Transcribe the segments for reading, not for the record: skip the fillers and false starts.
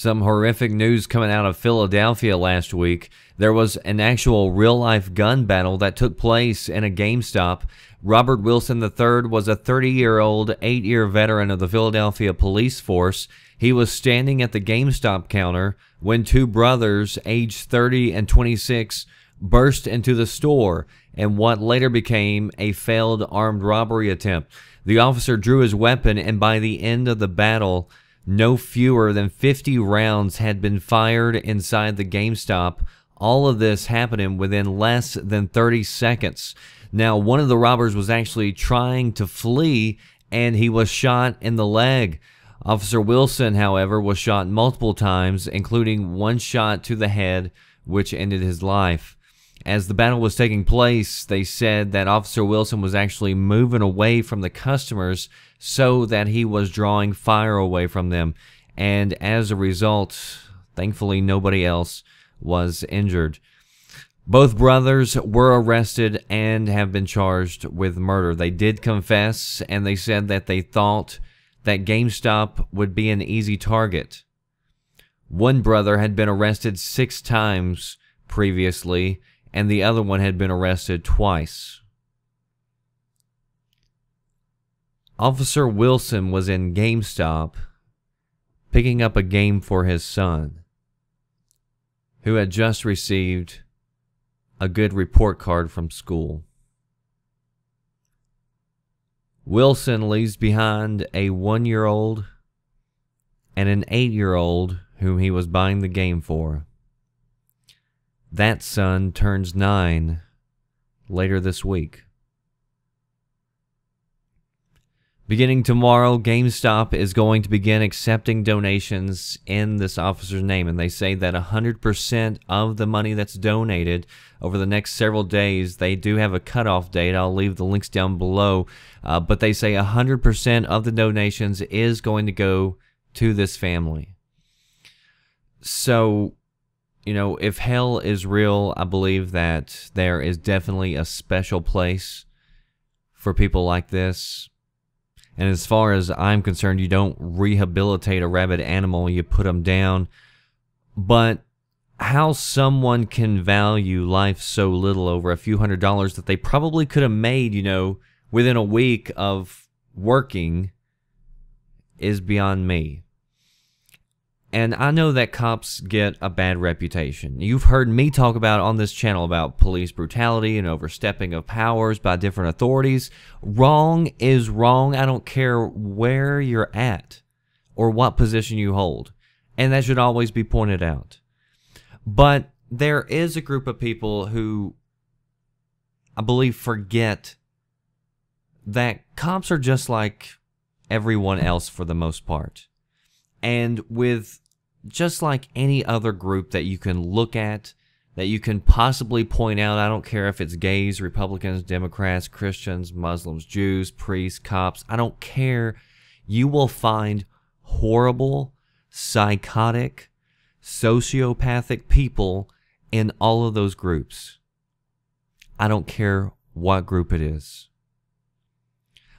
Some horrific news coming out of Philadelphia last week. There was an actual real-life gun battle that took place in a GameStop. Robert Wilson III was a 30-year-old, 8-year veteran of the Philadelphia police force. He was standing at the GameStop counter when two brothers, aged 30 and 26, burst into the store in what later became a failed armed robbery attempt. The officer drew his weapon, and by the end of the battle, no fewer than 50 rounds had been fired inside the GameStop. All of this happening within less than 30 seconds. Now, one of the robbers was actually trying to flee, and he was shot in the leg. Officer Wilson, however, was shot multiple times, including one shot to the head, which ended his life. As the battle was taking place, they said that Officer Wilson was actually moving away from the customers so that he was drawing fire away from them. And as a result, thankfully nobody else was injured. Both brothers were arrested and have been charged with murder. They did confess, and they said that they thought that GameStop would be an easy target. One brother had been arrested 6 times previously, and the other one had been arrested twice. Officer Wilson was in GameStop picking up a game for his son, who had just received a good report card from school. Wilson leaves behind a 1-year-old and an 8-year-old whom he was buying the game for. That son turns 9 later this week. Beginning tomorrow, GameStop is going to begin accepting donations in this officer's name, and they say that 100% of the money that's donated over the next several days, they do have a cutoff date. I'll leave the links down below, but they say 100% of the donations is going to go to this family. So, you know, if hell is real, I believe that there is definitely a special place for people like this. And as far as I'm concerned, you don't rehabilitate a rabid animal, you put them down. But how someone can value life so little over a few $100s that they probably could have made, you know, within a week of working is beyond me. And I know that cops get a bad reputation. You've heard me talk about on this channel about police brutality and overstepping of powers by different authorities. Wrong is wrong. I don't care where you're at or what position you hold. And that should always be pointed out. But there is a group of people who, I believe, forget that cops are just like everyone else for the most part. And with just like any other group that you can look at, that you can possibly point out, I don't care if it's gays, Republicans, Democrats, Christians, Muslims, Jews, priests, cops, I don't care. You will find horrible, psychotic, sociopathic people in all of those groups. I don't care what group it is.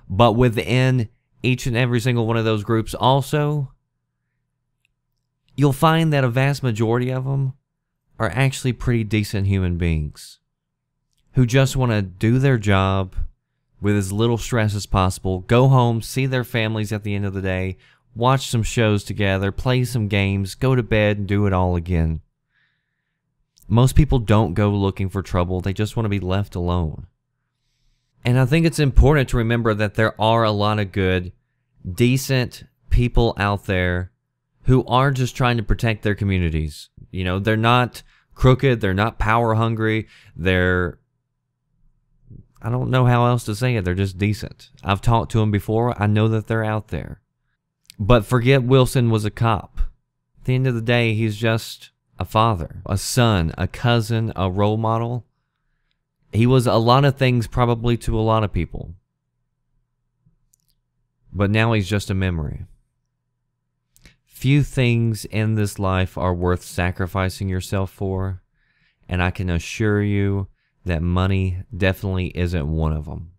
But within each and every single one of those groups also, you'll find that a vast majority of them are actually pretty decent human beings who just want to do their job with as little stress as possible, go home, see their families at the end of the day, watch some shows together, play some games, go to bed, and do it all again. Most people don't go looking for trouble. They just want to be left alone. And I think it's important to remember that there are a lot of good, decent people out there who are just trying to protect their communities. You know, they're not crooked, they're not power hungry, they're, I don't know how else to say it, they're just decent. I've talked to them before, I know that they're out there. But forget Wilson was a cop. At the end of the day, he's just a father, a son, a cousin, a role model. He was a lot of things probably to a lot of people. But now he's just a memory. Few things in this life are worth sacrificing yourself for, and I can assure you that money definitely isn't one of them.